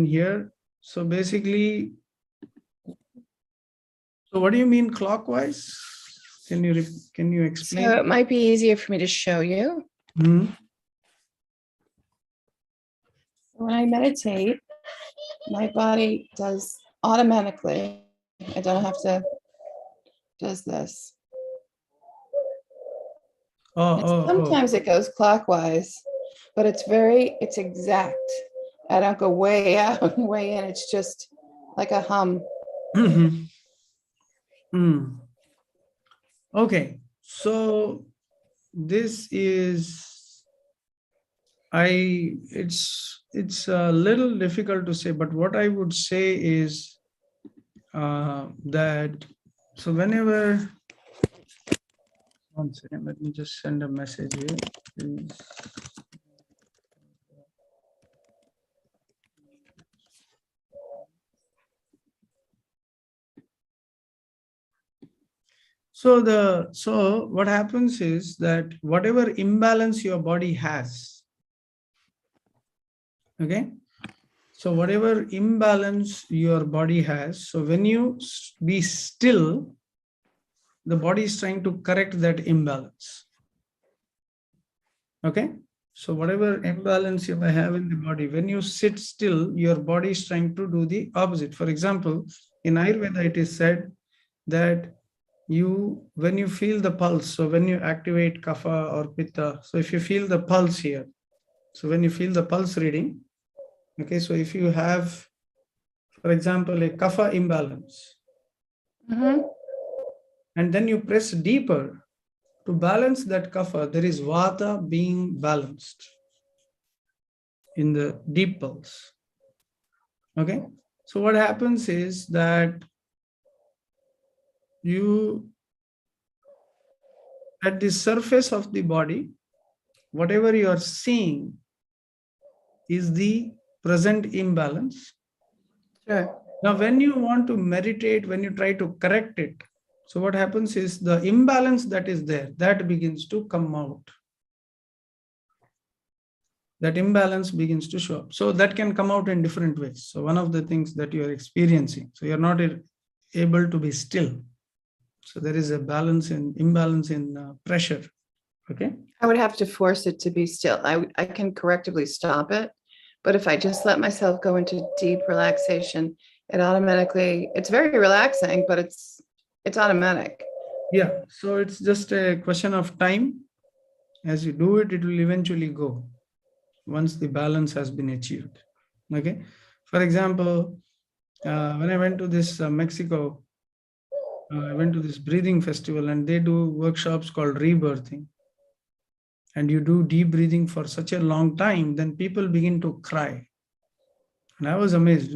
here. So basically, so what do you mean clockwise? Can you explain? So it might be easier for me to show you. Hmm. When I meditate, my body does automatically. I don't have to, does this. Sometimes it goes clockwise, but it's exact. I don't go way out and way in. It's just like a hum. Mm-hmm. Mm. Okay, so this is it's a little difficult to say, but what I would say is that so whenever, one second, let me just send a message here. Please. So what happens is that whatever imbalance your body has, okay, so whatever imbalance your body has, so when you be still, the body is trying to correct that imbalance. Okay, so whatever imbalance you may have in the body, when you sit still, your body is trying to do the opposite. For example, in Ayurveda, it is said that when you feel the pulse, so when you activate kapha or pitta, so if you feel the pulse here, so when you feel the pulse reading, okay, so if you have, for example, a kapha imbalance, and then you press deeper to balance that kapha, there is vata being balanced in the deep pulse. Okay, so what happens is that you, at the surface of the body, whatever you are seeing is the present imbalance. Sure. Now, when you want to meditate, when you try to correct it, so what happens is the imbalance that is there, that begins to come out. That imbalance begins to show up. So that can come out in different ways. So one of the things that you are experiencing, so you're not able to be still. So there is a imbalance in pressure. Okay. I would have to force it to be still. I can correctively stop it, but if I just let myself go into deep relaxation, it automatically, it's very relaxing, but it's automatic. Yeah. So it's just a question of time. As you do it, it will eventually go once the balance has been achieved. Okay. For example, when I went to this Mexico, I went to this breathing festival, and they do workshops called rebirthing. And you do deep breathing for such a long time, then people begin to cry. And I was amazed.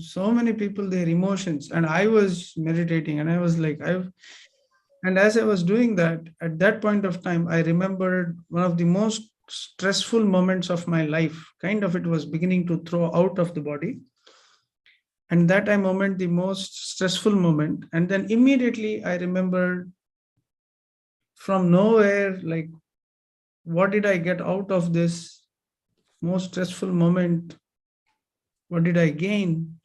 So many people, their emotions. And I was meditating, and I was like, and as I was doing that, at that point of time, I remembered one of the most stressful moments of my life. Kind of it was beginning to throw out of the body. And that moment, the most stressful moment. And then immediately I remembered from nowhere, like, what did I get out of this most stressful moment? What did I gain?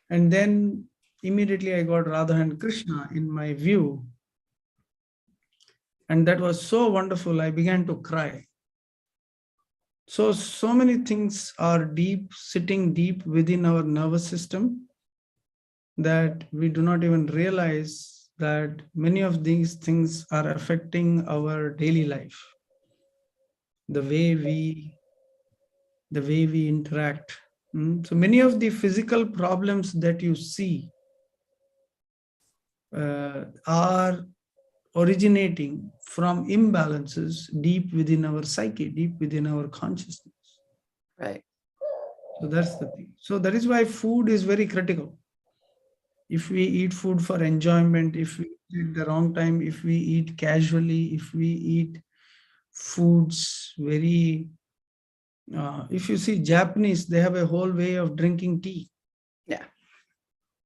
And then immediately I got Radha and Krishna in my view. And that was so wonderful. I began to cry. So many things are sitting deep within our nervous system that we do not even realize that many of these things are affecting our daily life. The way we interact. So many of the physical problems that you see are originating from imbalances deep within our psyche, deep within our consciousness. Right. So that's the thing. So that is why food is very critical. If we eat food for enjoyment, if we eat at the wrong time, if we eat casually, if we eat foods very, if you see Japanese, they have a whole way of drinking tea. Yeah.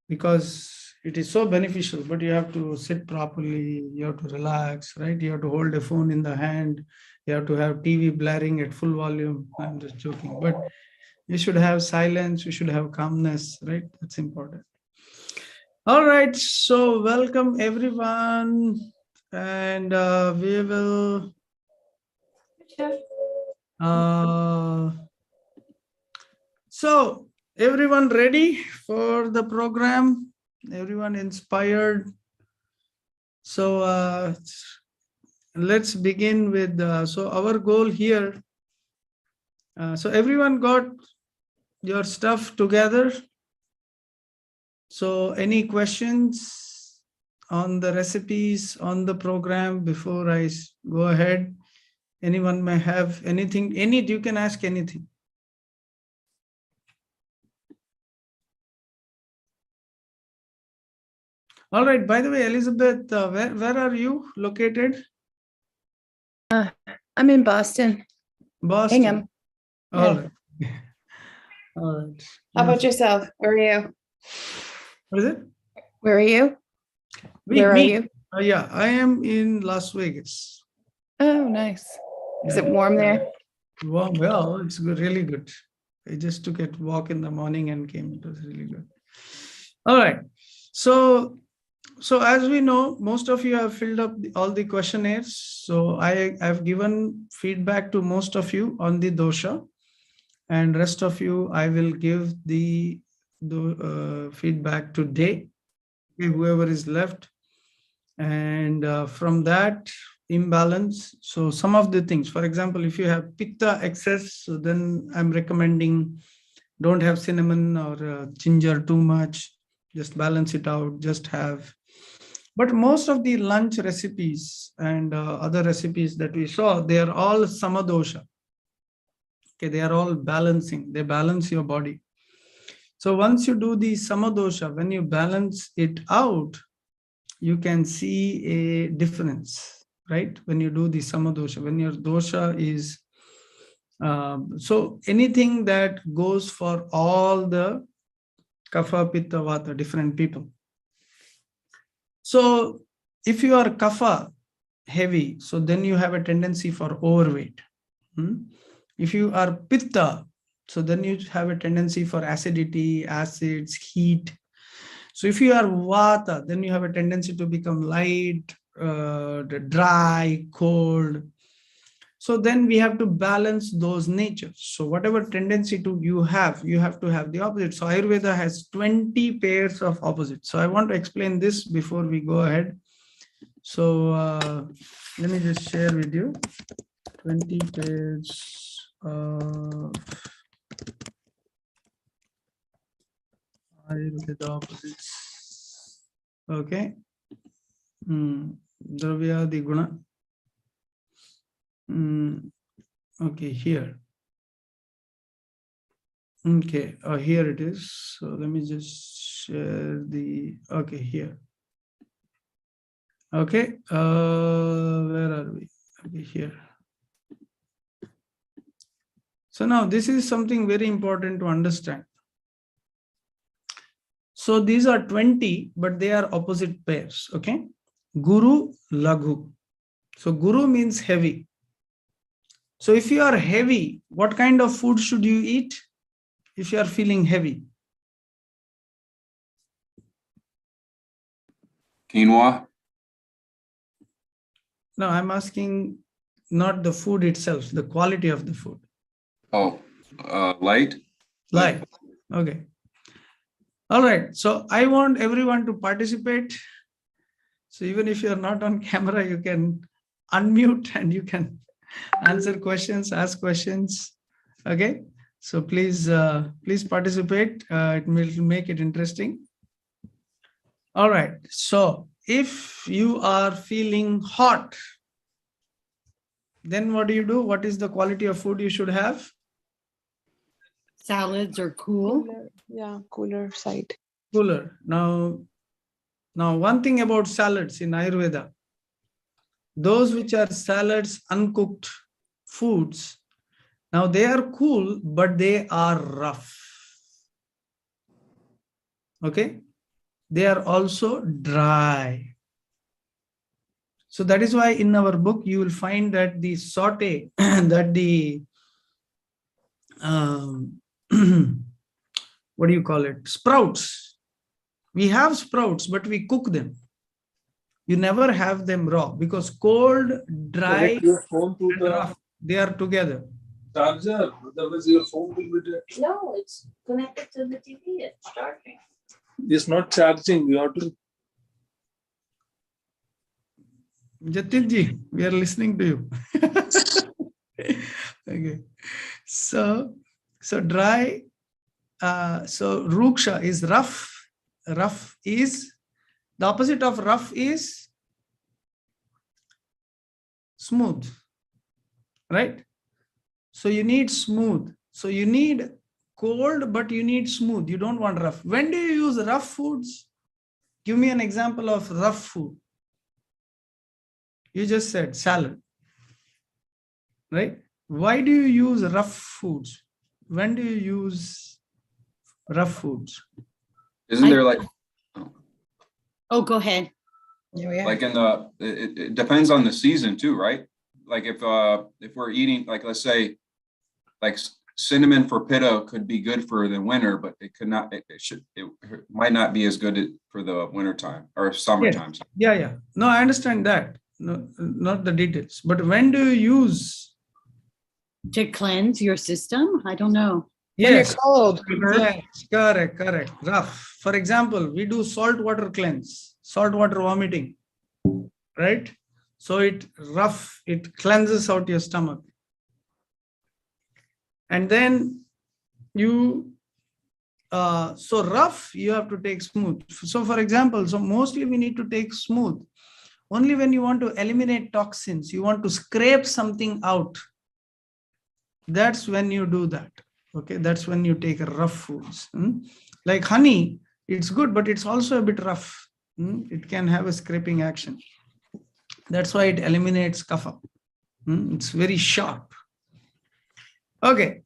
Because it is so beneficial, but you have to sit properly, you have to relax, right? You have to hold a phone in the hand, you have to have TV blaring at full volume. I'm just joking, but You should have silence, you should have calmness, right? That's important. All right, so welcome everyone, and we will so everyone ready for the program? Everyone inspired? So let's begin with so our goal here. So everyone got your stuff together? So any questions on the recipes on the program before I go ahead? Anyone may have anything, you can ask anything. All right, by the way, Elizabeth, where are you located? I'm in Boston. Boston. Hingham. All Yeah. right. All right. How about yourself? Where are you? What is it? Where are you? Where are you? Yeah, I am in Las Vegas. Oh, nice. Is it warm there? Warm, well, it's good, really good. I just took a walk in the morning and came. It was really good. All right. So as we know, most of you have filled up all the questionnaires. So I've given feedback to most of you on the dosha, and rest of you I will give the feedback today. Whoever is left, and from that imbalance. So some of the things, for example, if you have pitta excess, so then I'm recommending don't have cinnamon or ginger too much. Just balance it out. Just have. But most of the lunch recipes and other recipes that we saw, they are all samadosha. Okay, they are all balancing. They balance your body. So once you do the samadosha, when you balance it out, you can see a difference, right? When you do the samadosha, when your dosha is so anything that goes for all the kapha, pitta, vata, different people. So if you are kapha heavy, so then you have a tendency for overweight. If you are pitta, so then you have a tendency for acidity, acids, heat. So if you are vata, then you have a tendency to become light, dry, cold. So then we have to balance those natures. So whatever tendency you have to have the opposite. So Ayurveda has 20 pairs of opposites. So I want to explain this before we go ahead. So let me just share with you 20 pairs of Ayurveda opposites. Okay. Dravya, the guna. Okay, here. Okay, here it is. So let me just share the, okay, here. Okay, where are we? Okay, here. So now this is something very important to understand. So these are 20, but they are opposite pairs, okay? Guru, Laghu. So Guru means heavy. So if you are heavy, what kind of food should you eat if you are feeling heavy? Quinoa. No, I'm asking not the food itself, the quality of the food. Oh, light. Light. Okay. All right. So I want everyone to participate. So even if you're not on camera, you can unmute and you can answer questions, ask questions. Okay. So please participate. It will make it interesting. All right. So if you are feeling hot, then what do you do? What is the quality of food you should have? Salads are cool. Yeah, cooler side. Cooler. Now one thing about salads in Ayurveda, those which are salads, uncooked foods, now they are cool, but they are rough. Okay. They are also dry. So that is why in our book, you will find that the saute, that the what do you call it? Sprouts. We have sprouts, but we cook them. You never have them raw because cold, dry, Connect your phone to and the rough, they are together. charger, otherwise your phone will be dead. No, it's connected to the TV. It's charging. It's not charging. You have to. Jatinji, we are listening to you. Okay. So dry, so ruksha is rough. Rough is, the opposite of rough is smooth, right? So you need smooth. So you need cold, but you need smooth. You don't want rough. When do you use rough foods? Give me an example of rough food. You just said salad, right? Why do you use rough foods? When do you use rough foods? Isn't there like, Oh, go ahead. Yeah, we are. like in the, it depends on the season too, right? Like if we're eating, like, let's say, like cinnamon for pitta could be good for the winter, but it could not, it might not be as good for the winter time or summertime. Yeah. No, I understand that. No, not the details. But when do you use? To cleanse your system? I don't know. When you're Yes, cold. correct. Rough. For example, we do salt water cleanse, salt water vomiting, right? So it cleanses out your stomach. And then you, so rough, you have to take smooth. So for example, so mostly we need to take smooth. Only when you want to eliminate toxins, you want to scrape something out. That's when you do that. Okay, that's when you take rough foods. Like honey, it's good, but it's also a bit rough. It can have a scraping action. That's why it eliminates kapha. It's very sharp. Okay,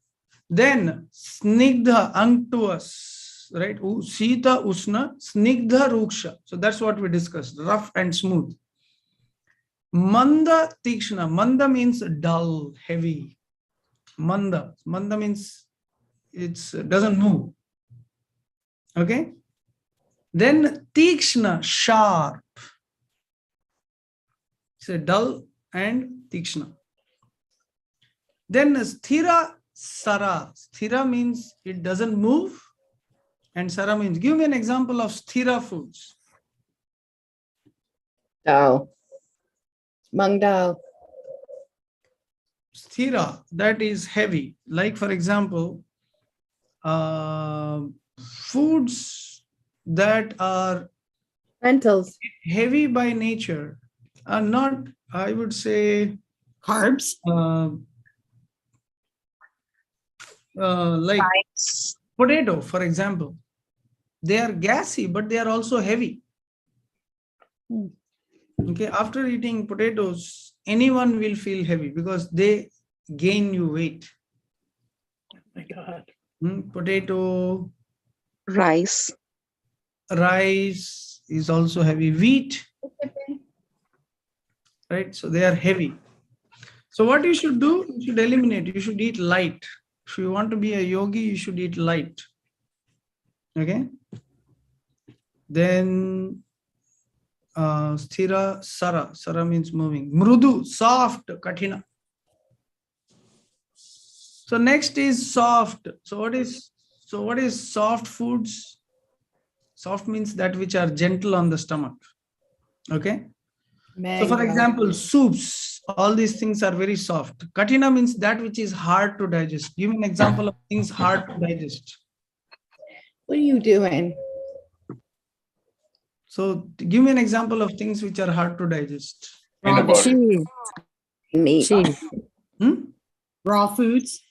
then snigdha, unctuous, right? Sita usna, snigdha ruksha. So that's what we discussed, rough and smooth. Manda tikshna. Manda means dull, heavy. Manda means it doesn't move. Okay. Then tikshna, sharp. So dull and tikshna. Then sthira, sara. Sthira means it doesn't move, and sara means, give me an example of sthira foods. Dal. Mung dal. Sthira, that is heavy. Like for example, foods that are Lentils. heavy by nature are not, I would say, Carbs? like potato, for example. They are gassy, but they are also heavy. Okay, after eating potatoes, anyone will feel heavy because they gain you weight. Oh my God. Potato, Rice. rice is also heavy. Wheat, right? So they are heavy. So what you should do, you should eliminate. You should eat light. If you want to be a yogi, you should eat light. Okay. Then sthira, sara. Sara means moving. Mrudu, soft, kathina. So next is soft. So what is soft foods? Soft means that which are gentle on the stomach. Okay. So for example, soups, all these things are very soft. Kathina means that which is hard to digest. Give me an example of things hard to digest. What are you doing? So give me an example of things which are hard to digest. Peanut butter. Cheese. Meat. Cheese. Raw foods?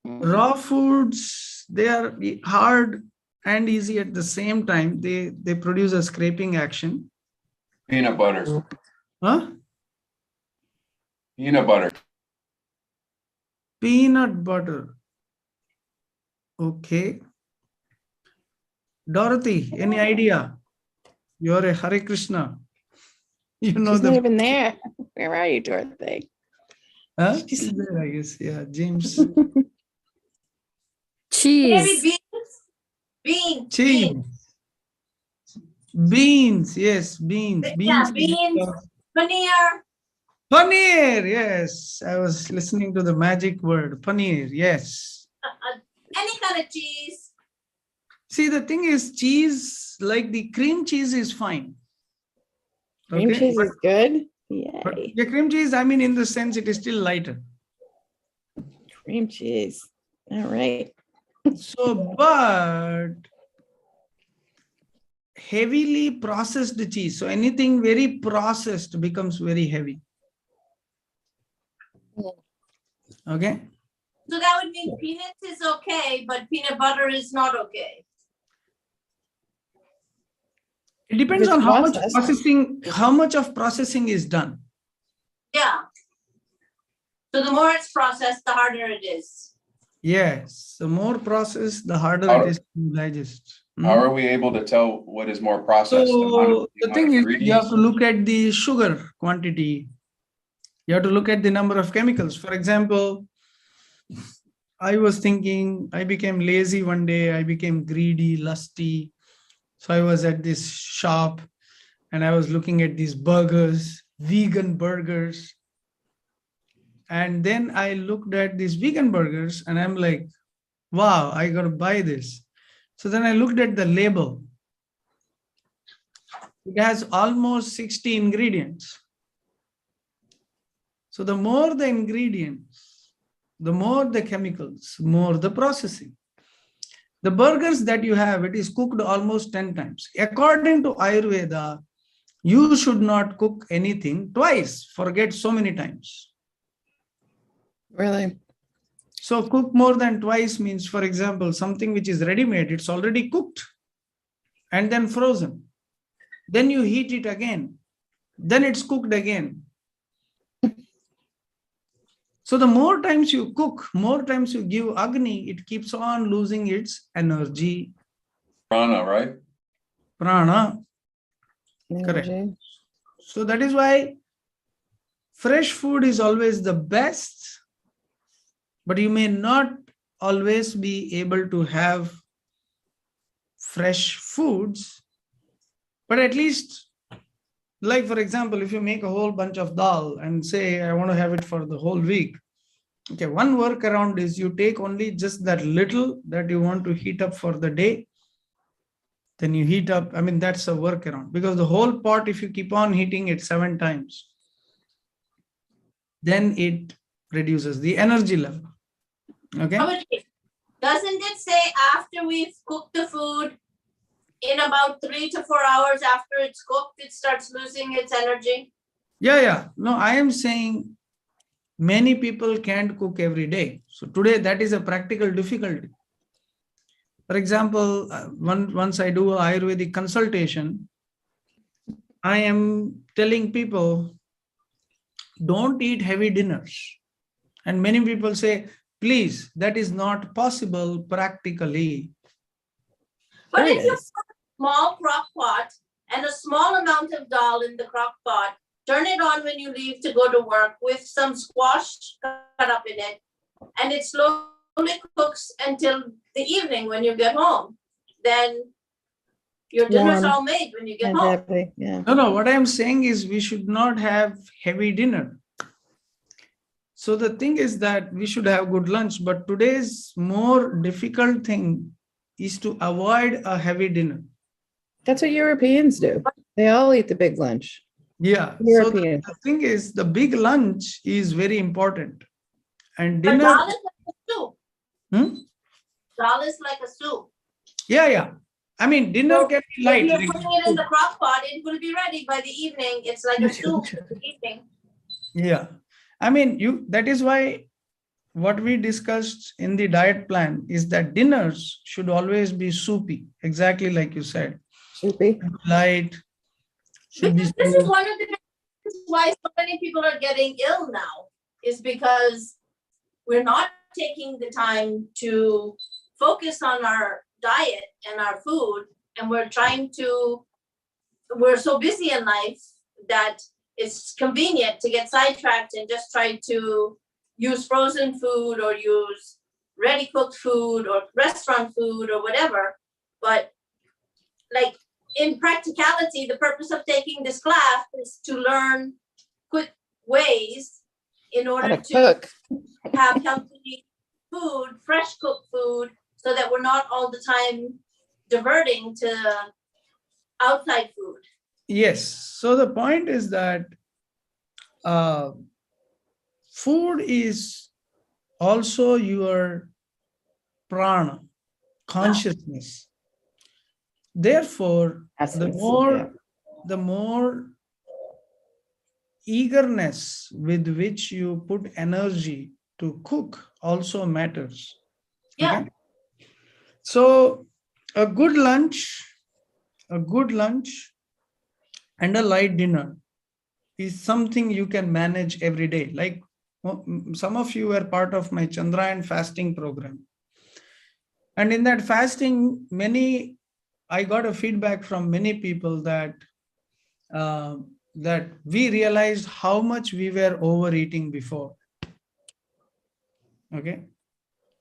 Raw foods, they are hard and easy at the same time. They produce a scraping action. Peanut butter. Huh? Peanut butter. Peanut butter. Okay. Dorothy, any idea? You're a Hare Krishna. You know She's not the. even there. Where are you, Dorothy? Huh? She's there, I guess. Yeah, James. Maybe Cheese. beans. Cheese. Beans, yes, beans. Yeah, Beans. beans, paneer. Paneer, yes. I was listening to the magic word, paneer, yes. Any kind of cheese. See, the thing is, cheese, like the cream cheese is fine. Cream cheese is good. But Yay. the cream cheese, I mean, in the sense, it is still lighter. Cream cheese. All right. So, but heavily processed cheese. So anything very processed becomes very heavy. Okay. So that would mean peanuts is okay, but peanut butter is not okay. It depends If on it's how much of processing is done. Yeah. So the more it's processed, the harder it is. Yes. The more processed, the harder How- it is to digest. How are we able to tell what is more processed? So the thing is, you have ingredients? to look at the sugar quantity. You have to look at the number of chemicals. For example, I was thinking, I became lazy one day. I became greedy, lusty. So I was at this shop and I was looking at these burgers, vegan burgers. And then I looked at these vegan burgers and I'm like, wow, I got to buy this. So then I looked at the label. It has almost 60 ingredients. So the more the ingredients, the more the chemicals, more the processing. The burgers that you have, it is cooked almost 10 times. According to Ayurveda, you should not cook anything twice, forget so many times. Really? So cook more than twice means, for example, something which is ready-made, it's already cooked and then frozen. Then you heat it again. Then it's cooked again. So the more times you cook, more times you give Agni, it keeps on losing its energy. Prana, right? Prana. Correct. Energy. So that is why fresh food is always the best, but you may not always be able to have fresh foods, but at least, like for example, if you make a whole bunch of dal and say, I want to have it for the whole week. Okay, one workaround is you take only just that little that you want to heat up for the day. Then you heat up, I mean, that's a workaround, because the whole pot, if you keep on heating it 7 times, then it reduces the energy level. Okay. Doesn't it say after we've cooked the food, in about 3 to 4 hours after it's cooked, it starts losing its energy? Yeah. No, I am saying many people can't cook every day. So today that is a practical difficulty. For example, once I do a Ayurvedic consultation, I am telling people, don't eat heavy dinners. And many people say, please, that is not possible practically. But There if it you is. put a small crock pot and a small amount of dal in the crock pot, turn it on when you leave to go to work with some squash cut up in it, and it slowly cooks until the evening when you get home, then your dinner's Warm. all made when you get And home. happy. Yeah. No, what I am saying is we should not have heavy dinner. So the thing is that we should have good lunch, but today's more difficult thing is to avoid a heavy dinner. That's what Europeans do. They all eat the big lunch. Yeah. So European. the thing is, the big lunch is very important. And But dinner. dal is like a soup. Hmm? Dal is like a soup. Yeah. I mean, dinner So can be if light. you're like- putting it in the crock pot, it will be ready by the evening. It's like a soup in the evening. Yeah. I mean, that is why what we discussed in the diet plan is that dinners should always be soupy, exactly like you said. Soupy. Light. Should be Because this is one of the reasons why so many people are getting ill now, is because we're not taking the time to focus on our diet and our food, and we're so busy in life that it's convenient to get sidetracked and just try to use frozen food or use ready cooked food or restaurant food or whatever. But like in practicality, the purpose of taking this class is to learn quick ways in How order to to cook. have healthy food, fresh cooked food, so that we're not all the time diverting to outside food. Yes. So the point is that food is also your prana, consciousness. Therefore, the Essence, more yeah. the more eagerness with which you put energy to cook also matters. Yeah. Okay. So a good lunch, and a light dinner is something you can manage every day. Like some of you were part of my Chandrayaan fasting program. And in that fasting, I got a feedback from many people that that we realized how much we were overeating before. Okay,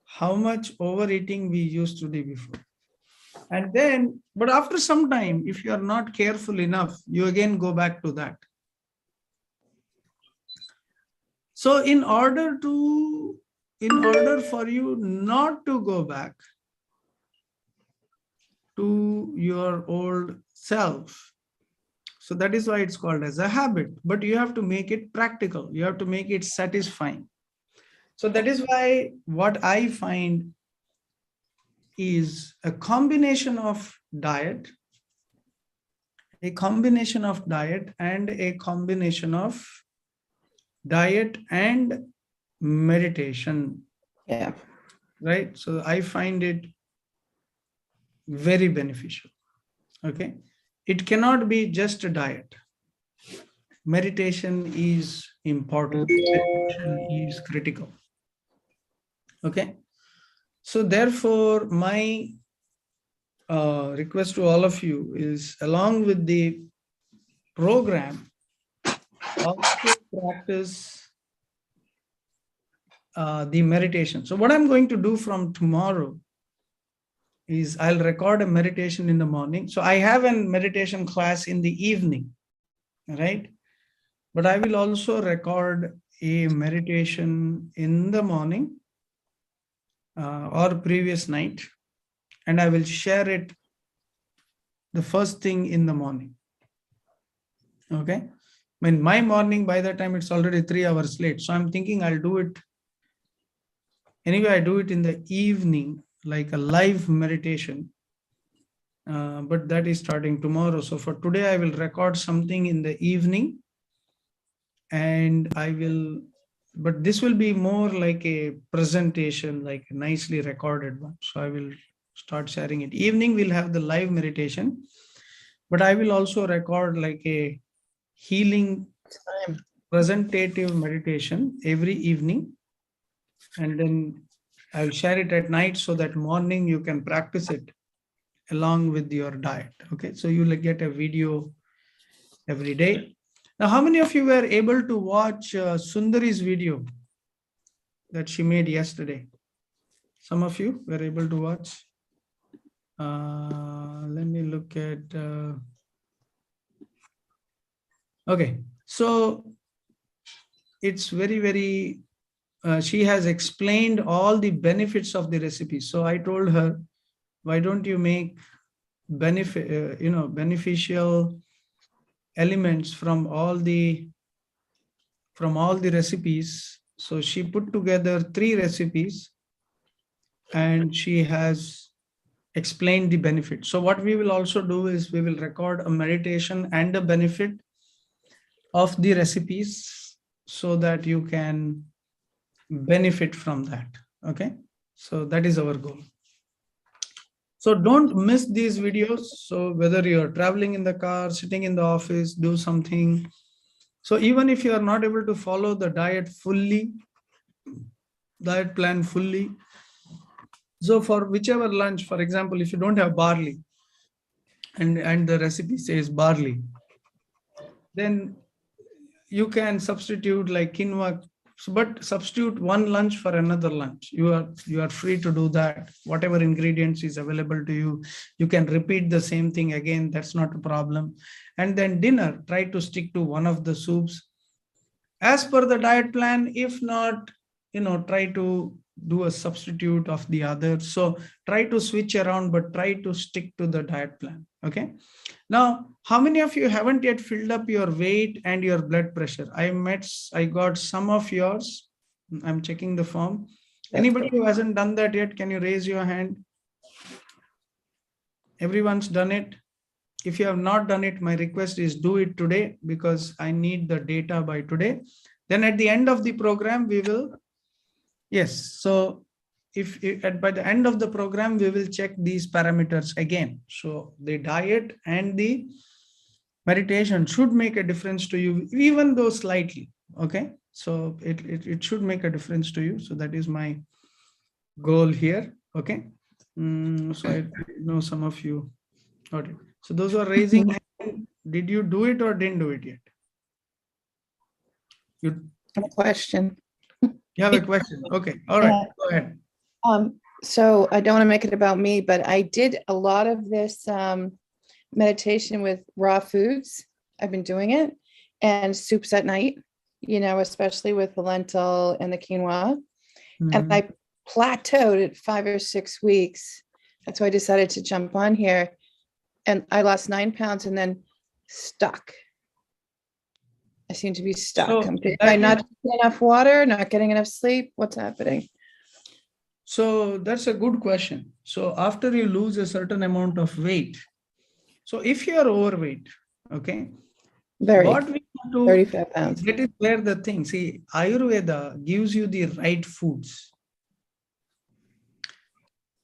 how much overeating we used to do before. And then, but after some time, if you are not careful enough, you again go back to that. So in order for you not to go back to your old self, so that is why it's called as a habit, but you have to make it practical. You have to make it satisfying. So that is why what I find is a combination of diet and a combination of diet and meditation, Yeah. right? So I find it very beneficial. Okay, it cannot be just a diet. Meditation is important. Meditation is critical. Okay, so therefore my request to all of you is, along with the program, also practice the meditation. So what I'm going to do from tomorrow is I'll record a meditation in the morning. So I have a meditation class in the evening, right? But I will also record a meditation in the morning or previous night, and I will share it the first thing in the morning. Okay. I mean, my morning, by that time, it's already 3 hours late. So I'm thinking I'll do it. Anyway, I do it in the evening, like a live meditation. But that is starting tomorrow. So for today, I will record something in the evening, and but this will be more like a presentation, like a nicely recorded one. So I will start sharing it. Evening, we'll have the live meditation, but I will also record like a healing presentative meditation every evening. And then I'll share it at night so that morning you can practice it along with your diet. Okay, so you'll get a video every day. Now, how many of you were able to watch Sundari's video that she made yesterday? Some of you were able to watch. Let me look at. Okay, so it's very. She has explained all the benefits of the recipe. So I told her, why don't you make beneficial elements from all the recipes. So she put together 3 recipes and she has explained the benefit. So what we will also do is we will record a meditation and a benefit of the recipes so that you can benefit from that. Okay, so that is our goal. So don't miss these videos. So whether you're traveling in the car, sitting in the office, do something. So even if you are not able to follow the diet plan fully, so for whichever lunch, for example, if you don't have barley and the recipe says barley, then you can substitute like quinoa but substitute one lunch for another lunch. You are free to do that. Whatever ingredients is available to you, you can repeat the same thing again. That's not a problem. And then dinner, try to stick to one of the soups as per the diet plan. If not, try to do a substitute of the other. So try to switch around, but try to stick to the diet plan. Okay. Now, how many of you haven't yet filled up your weight and your blood pressure? I got some of yours. I'm checking the form. Anybody who hasn't done that yet, can you raise your hand? Everyone's done it. If you have not done it, my request is do it today, because I need the data by today. Then at the end of the program, we will, yes. So if by the end of the program, we will check these parameters again. So the diet and the meditation should make a difference to you, even though slightly. Okay. So it should make a difference to you. So that is my goal here. Okay. So I know some of you got it. So those who are raising hand, did you do it or didn't do it yet? You I have a question. have a question? Okay. All right. Go ahead. So I don't want to make it about me, but I did a lot of this meditation with raw foods. I've been doing it, and soups at night, especially with the lentil and the quinoa. And I plateaued at 5 or 6 weeks. That's why I decided to jump on here. And I lost 9 pounds and then stuck. I seem to be stuck. So Am I not drinking enough water, not getting enough sleep? What's happening? So that's a good question. So after you lose a certain amount of weight, so if you are overweight, okay, what we have to 35 pounds. that is where the thing. See, Ayurveda gives you the right foods.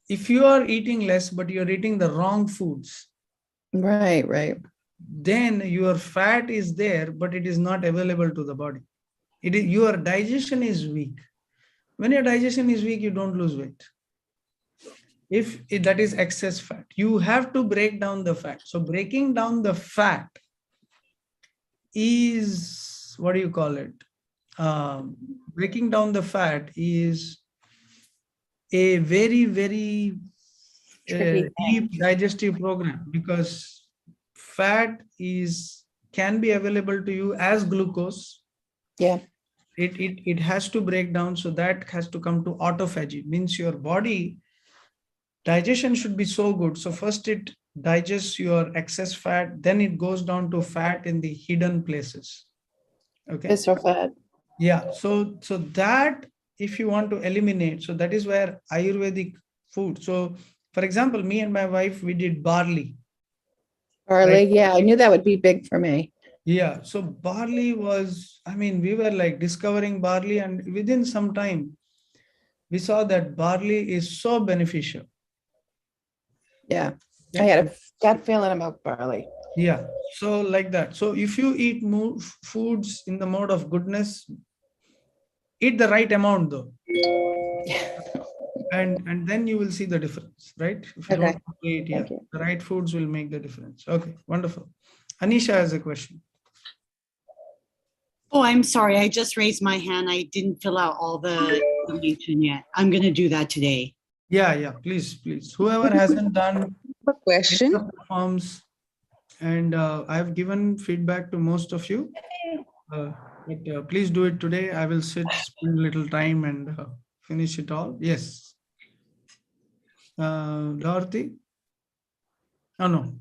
If you are eating less, but you're eating the wrong foods, Right. then your fat is there, but it is not available to the body. Your digestion is weak. When your digestion is weak, you don't lose weight. If that is excess fat, you have to break down the fat. So breaking down the fat is, what do you call it? Breaking down the fat is a very, very deep digestive program, because fat can be available to you as glucose. Yeah. It has to break down. So that has to come to autophagy, means your body digestion should be so good. So first it digests your excess fat, then it goes down to fat in the hidden places. Okay. Visceral fat. Yeah. So that, if you want to eliminate, so that is where Ayurvedic food. So for example, me and my wife, we did barley. Barley. Right. Yeah, I knew that would be big for me. Yeah. So barley was, we were like discovering barley, and within some time, we saw that barley is so beneficial. Yeah. I had a gut feeling about barley. Yeah. So like that. So if you eat more foods in the mode of goodness, eat the right amount though. And then you will see the difference, right? If you don't eat, the right foods will make the difference. Okay, wonderful. Anisha has a question. Oh, I'm sorry. I just raised my hand. I didn't fill out all the information yet. I'm going to do that today. Yeah, please. Whoever hasn't done question forms, and I've given feedback to most of you. But please do it today. I will spend a little time and finish it all. Yes. Dorothy? Oh, no.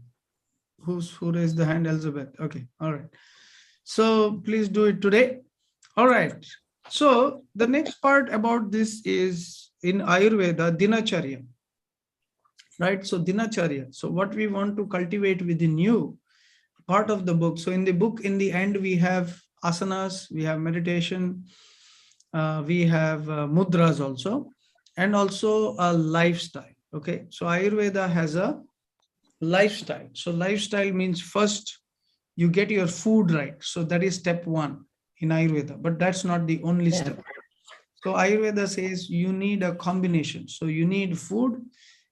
Who raised the hand? Elizabeth. Okay. All right. So please do it today. All right. So the next part about this is in Ayurveda, Dinacharya. Right? So Dinacharya. So what we want to cultivate within you, part of the book. So in the book, in the end, we have asanas, we have meditation, we have mudras also, and also a lifestyle. Okay. So Ayurveda has a lifestyle. So lifestyle means first you get your food right. So that is step one in Ayurveda, but that's not the only step. So Ayurveda says you need a combination. So you need food.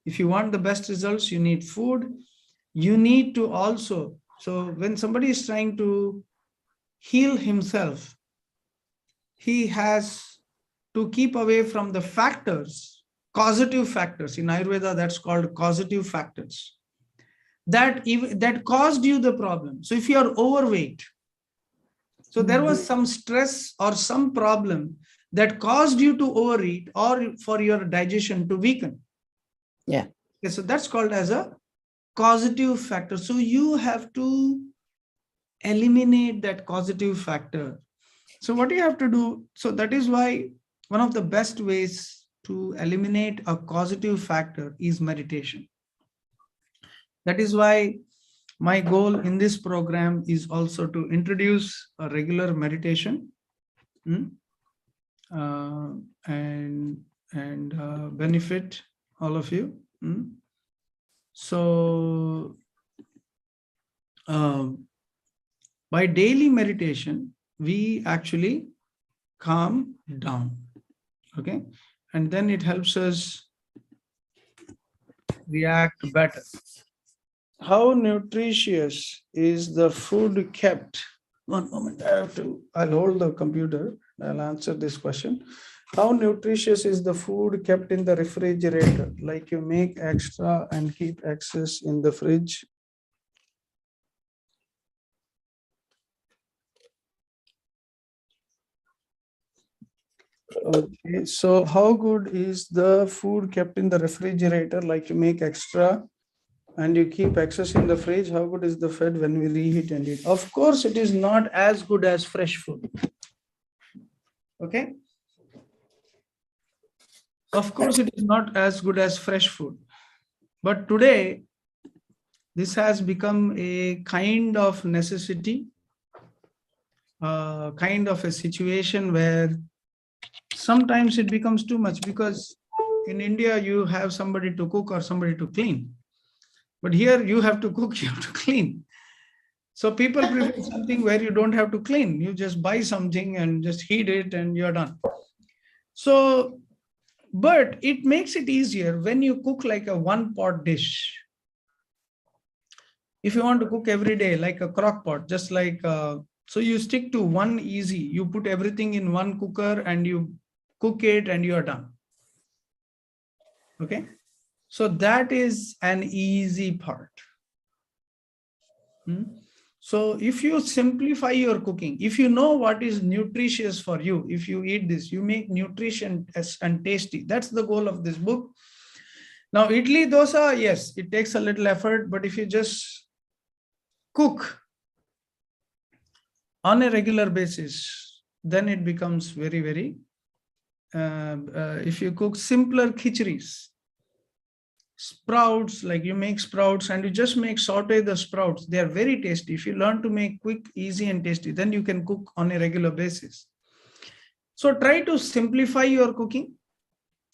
If you want the best results, you need food. You need to also, so when somebody is trying to heal himself, he has to keep away from the factors, causative factors. In Ayurveda, that's called causative factors that caused you the problem. So if you are overweight, so there was some stress or some problem that caused you to overeat or for your digestion to weaken. Yeah. Okay, so that's called as a causative factor. So you have to eliminate that causative factor. So what you have to do, so that is why one of the best ways to eliminate a causative factor is meditation. That is why my goal in this program is also to introduce a regular meditation, and benefit all of you. So by daily meditation, we actually calm down. Okay, and then it helps us react better. How nutritious is the food kept? One moment, I'll hold the computer. I'll answer this question. How nutritious is the food kept in the refrigerator? Like you make extra and keep excess in the fridge. Okay, so how good is the food kept in the refrigerator? Like you make extra and you keep excess in the fridge. How good is the food when we reheat and eat? Of course, it is not as good as fresh food. Okay. Of course, it is not as good as fresh food. But today, this has become a kind of necessity, kind of a situation where sometimes it becomes too much, because in India, you have somebody to cook or somebody to clean. But here you have to cook, you have to clean. So people prefer something where you don't have to clean. You just buy something and just heat it and you're done. So, but it makes it easier when you cook like a one pot dish. If you want to cook every day, like a crock pot, just like, so you stick to one easy, you put everything in one cooker and you cook it and you are done. Okay. So that is an easy part. So if you simplify your cooking, if you know what is nutritious for you, if you eat this, you make nutrition and tasty. That's the goal of this book. Now, idli dosa, yes, it takes a little effort, but if you just cook on a regular basis, then it becomes very, very, if you cook simpler khichiris, sprouts, like you make sprouts and you just make saute the sprouts, they are very tasty. If you learn to make quick, easy and tasty, then you can cook on a regular basis. So try to simplify your cooking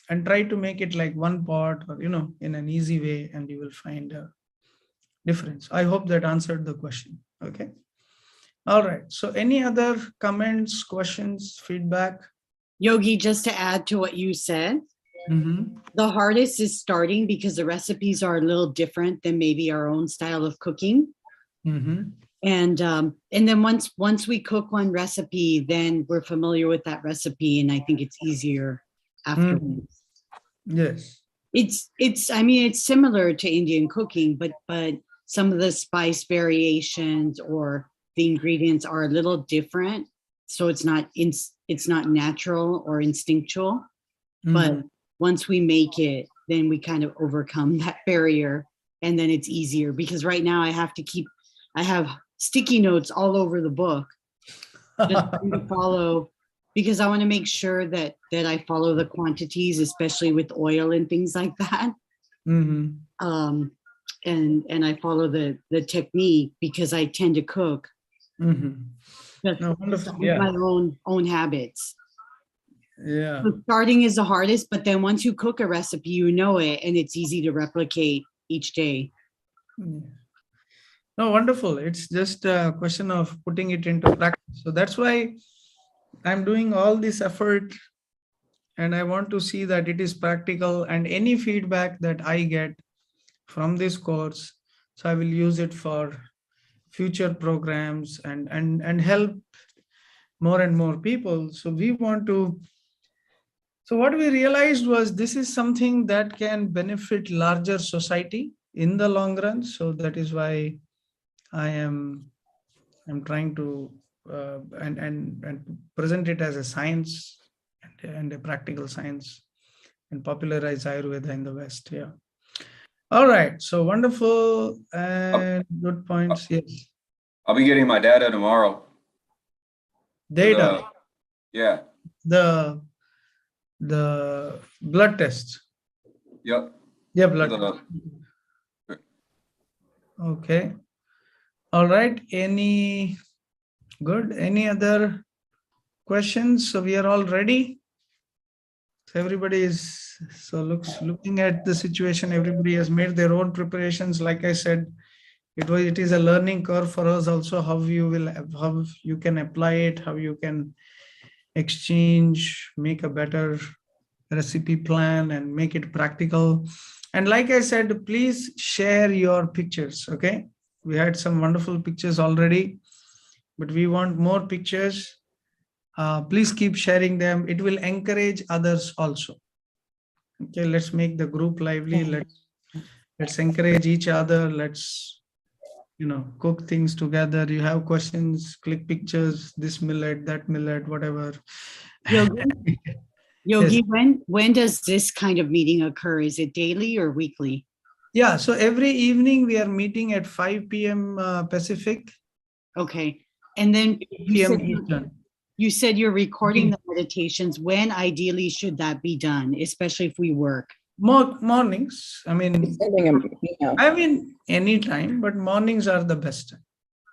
and try to make it like one pot or, in an easy way, and you will find a difference. I hope that answered the question. Okay. All right. So any other comments, questions, feedback? Yogi, just to add to what you said, the hardest is starting because the recipes are a little different than maybe our own style of cooking. And then once we cook one recipe, then we're familiar with that recipe, and I think it's easier afterwards. Yes. I mean, it's similar to Indian cooking, but some of the spice variations or the ingredients are a little different, so it's not natural or instinctual. But once we make it, then we kind of overcome that barrier, and then it's easier, because right now I have sticky notes all over the book just to follow, because I want to make sure that I follow the quantities, especially with oil and things like that. And I follow the technique because I tend to cook. No, wonderful. With my own habits. Yeah. So starting is the hardest, but then once you cook a recipe, you know it, and it's easy to replicate each day. No, wonderful. It's just a question of putting it into practice. So that's why I'm doing all this effort, and I want to see that it is practical, and any feedback that I get from this course, so I will use it for future programs and help more and more people. So we want to, so what we realized was this is something that can benefit larger society in the long run. So that is why I'm trying to and present it as a science and a practical science and popularize Ayurveda in the West. Yeah. All right. So wonderful and good points. Yes. I'll be getting my data tomorrow. Data, Yeah, the blood test. yep. Yeah, For blood. the- Okay. All right. Any other questions? So we are all ready. So everybody is looking at the situation. Everybody has made their own preparations. Like I said, it is a learning curve for us also, how you can apply it, how you can exchange, make a better recipe plan and make it practical. And like I said, please share your pictures. Okay. We had some wonderful pictures already, but we want more pictures. Please keep sharing them. It will encourage others also. Okay, let's make the group lively. Let's encourage each other. Let's, cook things together. You have questions, click pictures, this millet, that millet, whatever. Yogi, Yes. when does this kind of meeting occur? Is it daily or weekly? Yeah, so every evening we are meeting at 5 p.m. Pacific, Okay. And then 8 p.m. Eastern. you said you're recording the meditations. When ideally should that be done, especially if we work? Mornings. Sending Anytime, but mornings are the best time.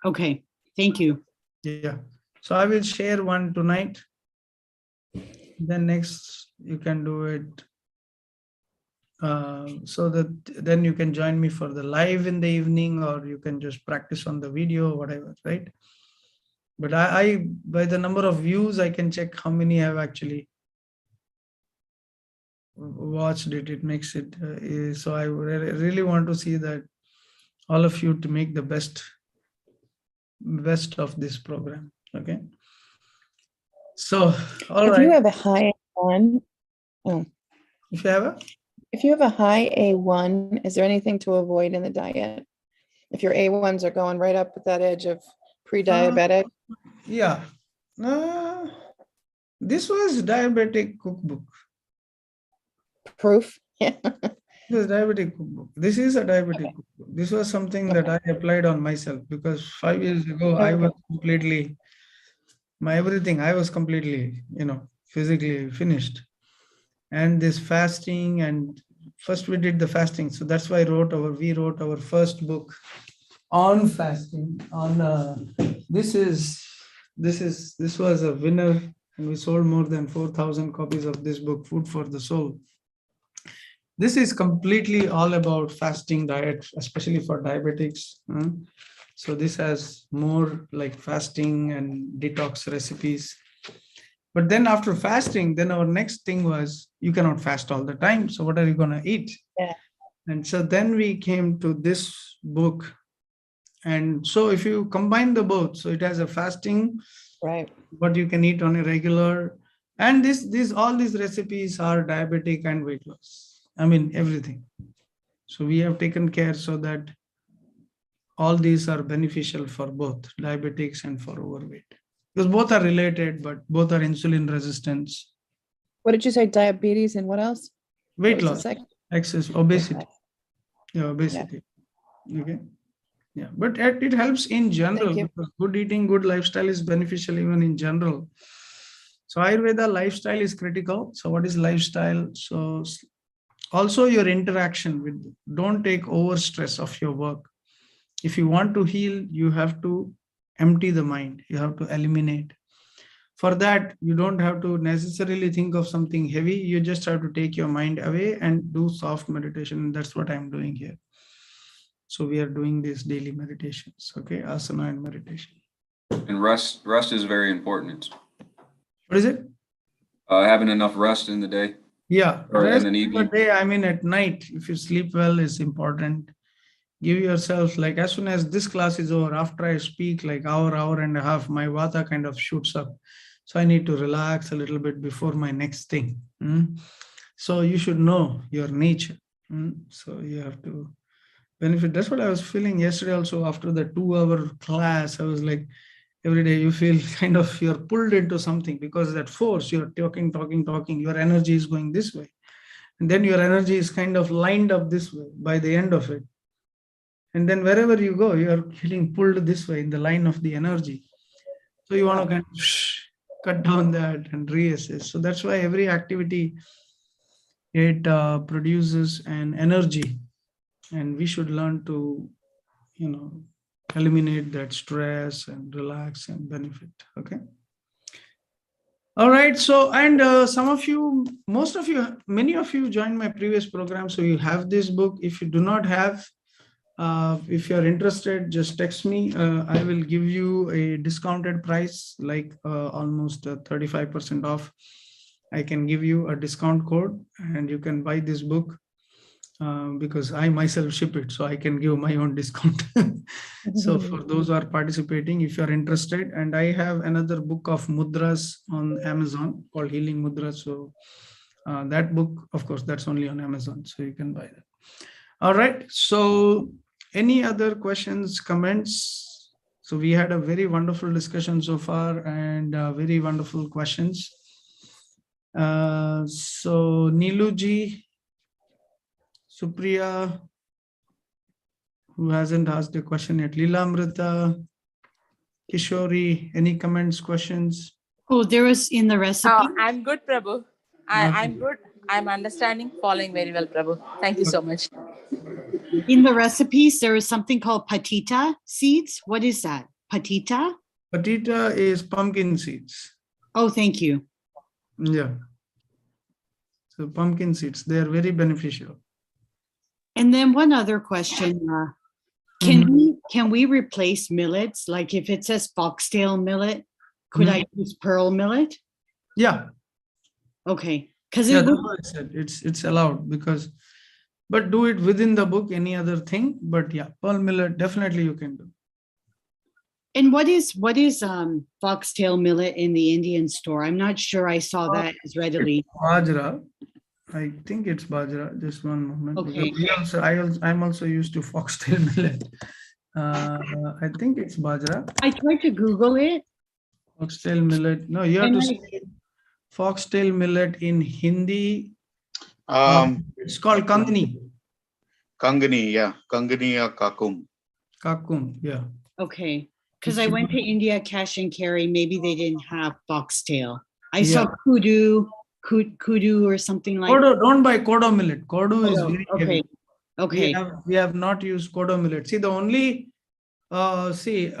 Okay. Thank you. Yeah. So I will share one tonight. Then next you can do it. So that then you can join me for the live in the evening, or you can just practice on the video, whatever, right? But I by the number of views, I can check how many have actually watched it. It makes it so I really want to see that all of you to make the best of this program. Okay. So, all right. If you have a high A1, If you have a if you have a high A1, is there anything to avoid in the diet? If your A1s are going right up at that edge of pre-diabetic, yeah. This was diabetic cookbook. proof? Yeah. This is diabetic cookbook. This is a diabetic cookbook. This was something that I applied on myself because 5 years ago I was completely I was completely, physically finished. And this fasting, and first we did the fasting. So that's why we wrote our first book on fasting. This was a winner, and we sold more than 4,000 copies of this book, Food for the Soul. This is completely all about fasting diet, especially for diabetics. So this has more like fasting and detox recipes. But then after fasting, then our next thing was, you cannot fast all the time. So what are you going to eat? Yeah. And so then we came to this book. And so if you combine the both, so it has a fasting, Right. what you can eat on a regular, and all these recipes are diabetic and weight loss. Everything. So we have taken care so that all these are beneficial for both diabetics and for overweight. Because both are related, but both are insulin resistance. What did you say? Diabetes and what else? Weight What was loss, the second? excess, obesity. Yeah, obesity. Okay. Yeah, but it helps in general, because good eating, good lifestyle is beneficial even in general. So Ayurveda lifestyle is critical. So what is lifestyle? So also your interaction with, don't take over stress of your work. If you want to heal, you have to empty the mind. You have to eliminate. For that, you don't have to necessarily think of something heavy. You just have to take your mind away and do soft meditation. That's what I'm doing here. So we are doing these daily meditations, okay? Asana and meditation. And rest is very important. What is it? Having enough rest in the day. Yeah, Or in rest an in the evening. day, at night, if you sleep well, is important. Give yourself, like, as soon as this class is over, after I speak like hour and a half, my vata kind of shoots up. So I need to relax a little bit before my next thing. So you should know your nature. So you have to benefit. That's what I was feeling yesterday also after the 2-hour class. I was like, every day you feel kind of you're pulled into something because that force, you're talking, your energy is going this way. And then your energy is kind of lined up this way by the end of it. And then wherever you go, you are getting pulled this way in the line of the energy. So you want to kind of cut down that and reassess. So that's why every activity, it produces an energy, and we should learn to, eliminate that stress and relax and benefit. Okay. All right. So, and some of you, most of you, many of you joined my previous program. So you have this book. If you do not have, if you're interested, just text me. I will give you a discounted price, like almost 35% off. I can give you a discount code and you can buy this book because I myself ship it. So I can give my own discount. So for those who are participating, if you're interested, and I have another book of mudras on Amazon called Healing Mudras. So that book, of course, that's only on Amazon. So you can buy that. All right. So any other questions, comments? So we had a very wonderful discussion so far and very wonderful questions. So Niluji, Supriya, who hasn't asked a question yet, Lilamrita, Kishori, any comments, questions? Oh, there was in the recipe. I'm good, Prabhu. I'm good. I'm understanding, following very well, Prabhu. Thank you so much. In the recipes, there is something called patita seeds. What is that? Patita? Patita is pumpkin seeds. Oh, thank you. Yeah. So pumpkin seeds, they are very beneficial. And then one other question. Can we replace millets? Like if it says foxtail millet, could I use pearl millet? Yeah. Okay. Because Yeah, that's what I said. It's allowed because, but do it within the book, any other thing. But yeah, pearl millet, definitely you can do. And what is foxtail millet in the Indian store? I'm not sure I saw that as readily. Bajra. I think it's bajra. Just one moment. Okay. I'm also used to foxtail millet. I think it's bajra. I tried to Google it. Foxtail millet. No, you have to say foxtail millet in Hindi. It's called kangni. Kangani, yeah. Kangani or kakum. Kakum, yeah. Okay. Because I went to India cash and carry. Maybe they didn't have foxtail. I saw kudu or something like Kodo, don't buy kodo millet. Kodo is very okay. heavy. Okay. We have not used kodo millet. See, the only buckwheat.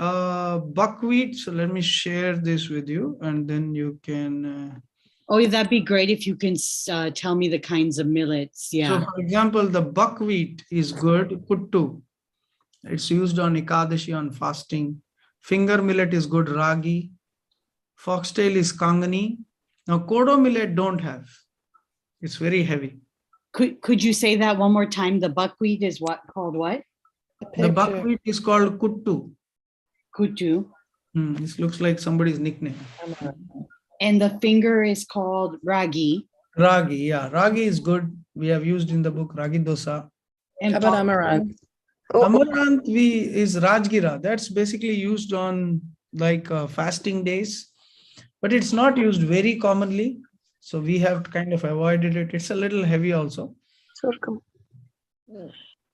So let me share this with you, and then you can. Oh, that'd be great if you can tell me the kinds of millets. Yeah. So, for example, the buckwheat is good. Kuttu. It's used on Ekadashi, on fasting. Finger millet is good. Ragi. Foxtail is kangani. Now, kodo millet don't have. It's very heavy. Could you say that one more time? The buckwheat is called what? The buckwheat is called kuttu. Kutu. This looks like somebody's nickname. And the finger is called ragi. Ragi, yeah. Ragi is good. We have used in the book Ragi Dosa. And How about amaranth? Amaranth is Rajgira. That's basically used on like fasting days, but it's not used very commonly. So we have kind of avoided it. It's a little heavy also.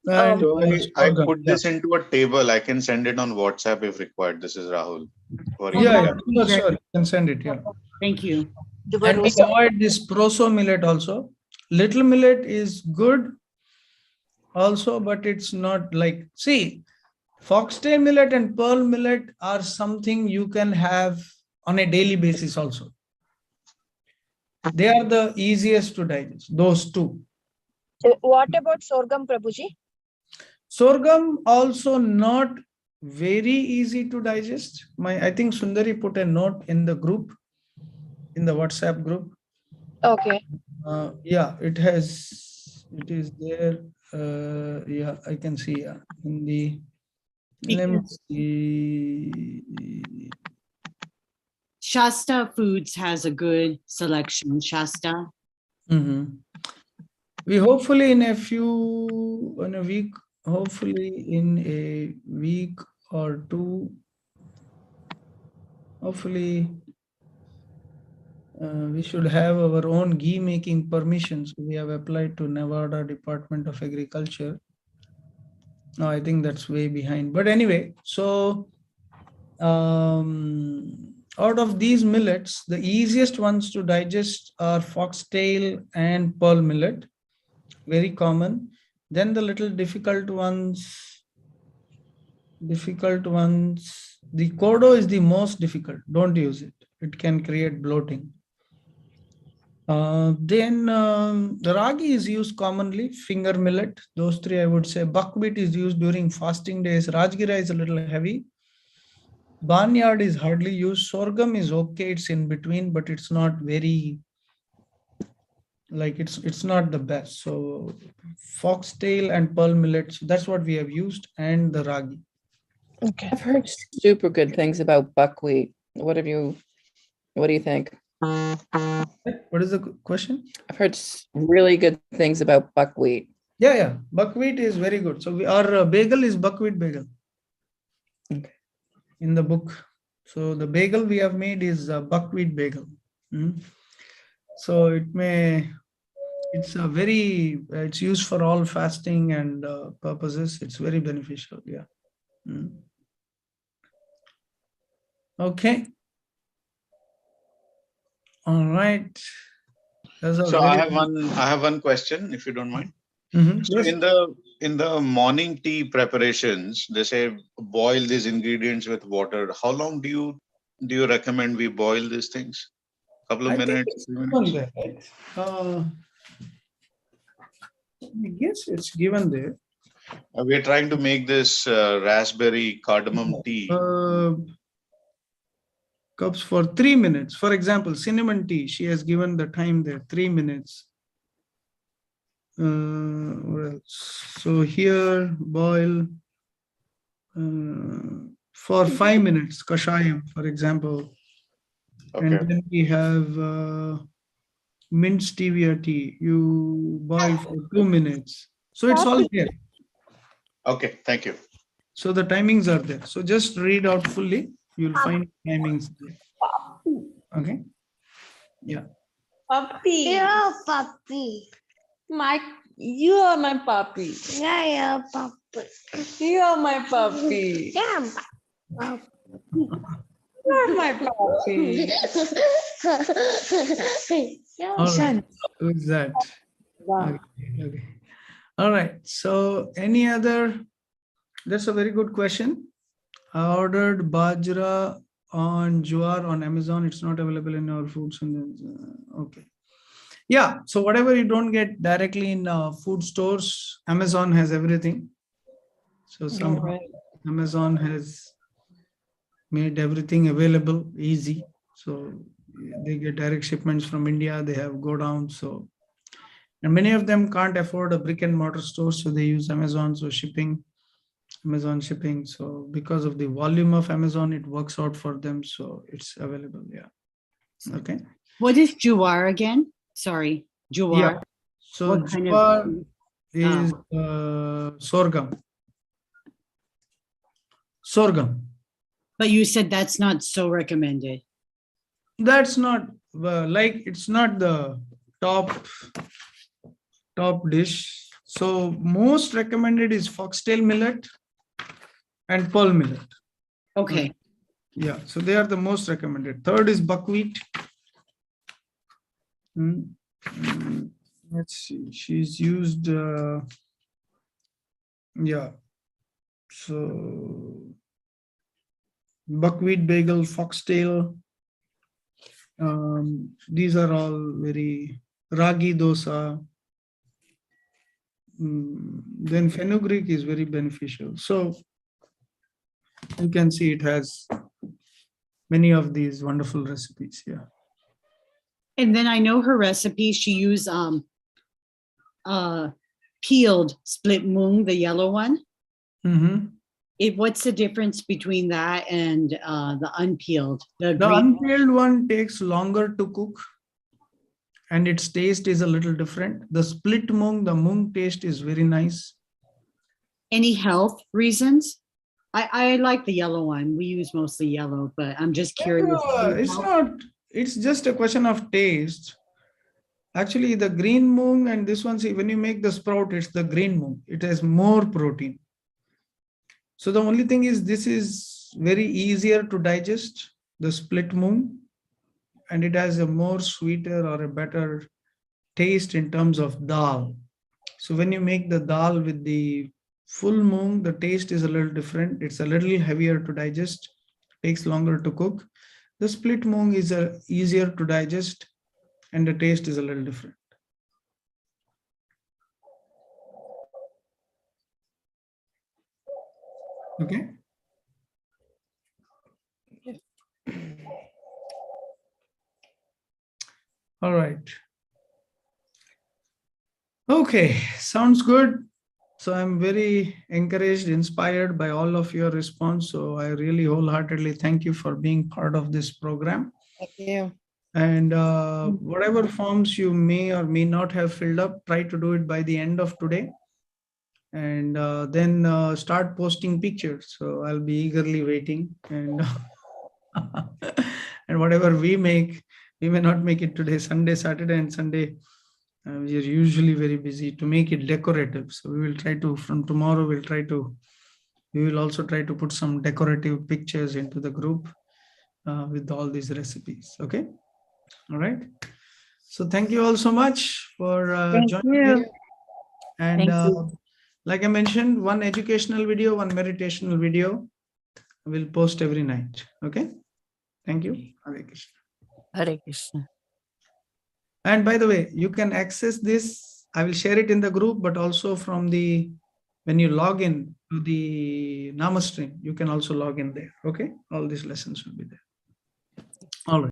And, So I put this into a table. I can send it on WhatsApp if required. This is Rahul. Yeah, sure. You can send it. Yeah. Thank you. And we avoid this proso millet also. Little millet is good also, but it's not like, see, foxtail millet and pearl millet are something you can have on a daily basis also. They are the easiest to digest, those two. What about sorghum, Prabhuji? Sorghum also not very easy to digest. I think Sundari put a note in the group, in the WhatsApp group. Okay. Yeah, it is there. Yeah, I can see in the, let me see. Shasta Foods has a good selection. Shasta. Mhm. We hopefully in a week, hopefully in a week or two, hopefully we should have our own ghee making permissions. We have applied to Nevada Department of Agriculture. No, I think that's way behind. But anyway, so out of these millets, the easiest ones to digest are foxtail and pearl millet, very common. Then the little difficult ones, the kodo is the most difficult. Don't use it. It can create bloating. Then the ragi is used commonly, finger millet. Those three I would say. Buckwheat is used during fasting days. Rajgira is a little heavy. Barnyard is hardly used. Sorghum is okay. It's in between, but it's not very, like it's not the best. So foxtail and pearl millets, that's what we have used, and the ragi. Okay. I've heard super good things about buckwheat. What do you think? What is the question? I've heard really good things about buckwheat. Yeah. Buckwheat is very good. So our bagel is buckwheat bagel. Okay. In the book. So the bagel we have made is buckwheat bagel. So it's a very, it's used for all fasting and purposes. It's very beneficial. Yeah. Okay. All right. So I have one question, if you don't mind. So Yes. in the morning tea preparations, they say boil these ingredients with water. How long do you recommend we boil these things? Couple of minutes, 3 minutes? There, right? I guess it's given there. We are trying to make this raspberry cardamom tea. Cups for 3 minutes. For example, cinnamon tea, she has given the time there, 3 minutes. What else? So here, boil for 5 minutes, kashayam, for example. Okay. And then we have mint stevia tea. You boil for 2 minutes. So it's all there. Okay, thank you. So the timings are there. So just read out fully. You'll find timings there. Okay. Yeah. Puppy. Yeah, puppy. You are my puppy. Yeah, puppy. You are my puppy. Yeah, You are my puppy. All right. Who's that? Okay. All right. So any other? That's a very good question. I ordered bajra on Juar on Amazon. It's not available in our foods. Okay. Yeah. So whatever you don't get directly in food stores, Amazon has everything. So somehow Amazon has made everything available easy. So they get direct shipments from India. They have go down. So, and many of them can't afford a brick and mortar store. So they use Amazon. So Amazon shipping. So because of the volume of Amazon, it works out for them. So it's available. Yeah. Okay. What is Juar again? Sorry, Juar. Yeah. So What kind of- Juar is sorghum. Sorghum. But you said that's not so recommended. That's not like, it's not the top dish. So most recommended is foxtail millet and pearl millet. Okay. Yeah, so they are the most recommended. Third is buckwheat. Let's see, she's used yeah, so buckwheat bagel, foxtail, these are all very, ragi dosa. Then fenugreek is very beneficial. So you can see it has many of these wonderful recipes. Yeah. And then I know her recipe, she used peeled split mung, the yellow one. Mhm. What's the difference between that and the unpeeled? The The green. unpeeled one takes longer to cook and its taste is a little different. The split mung, the mung taste is very nice. Any health reasons? I like the yellow one. We use mostly yellow, but I'm just curious. It's just a question of taste. Actually, the green mung and this one, see, when you make the sprout, it's the green mung. It has more protein. So the only thing is this is very easier to digest, the split mung, and it has a more sweeter or a better taste in terms of dal. So when you make the dal with the full mung, the taste is a little different. It's a little heavier to digest, takes longer to cook. The split mung is easier to digest and the taste is a little different. Okay. All right. Okay, sounds good. So I'm very encouraged, inspired by all of your response. So I really wholeheartedly thank you for being part of this program. Thank you. And whatever forms you may or may not have filled up, try to do it by the end of today. And then start posting pictures. So I'll be eagerly waiting. And and whatever we make, we may not make it today, Sunday, Saturday, and Sunday. We are usually very busy to make it decorative. So we will try to, from tomorrow, we will also try to put some decorative pictures into the group with all these recipes. Okay. All right. So thank you all so much for joining me. And like I mentioned, one educational video, one meditational video we'll post every night. Okay. Thank you. Hare Krishna. Hare Krishna. And by the way, you can access this. I will share it in the group, but also from when you log in to the Namastream, you can also log in there. Okay. All these lessons will be there. All right.